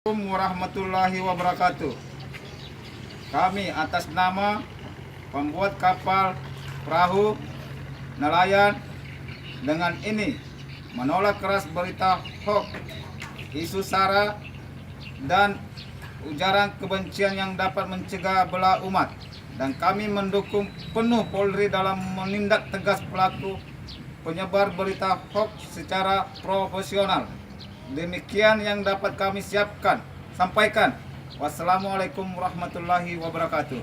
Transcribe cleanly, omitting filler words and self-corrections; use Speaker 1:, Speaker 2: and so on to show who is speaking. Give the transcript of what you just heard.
Speaker 1: Assalamualaikum warahmatullahi wabarakatuh. Kami atas nama pembuat kapal perahu nelayan dengan ini menolak keras berita hoax, isu sara dan ujaran kebencian yang dapat mencegah belah umat, dan kami mendukung penuh Polri dalam menindak tegas pelaku penyebar berita hoax secara profesional. Demikian yang dapat kami sampaikan. Wassalamualaikum warahmatullahi wabarakatuh.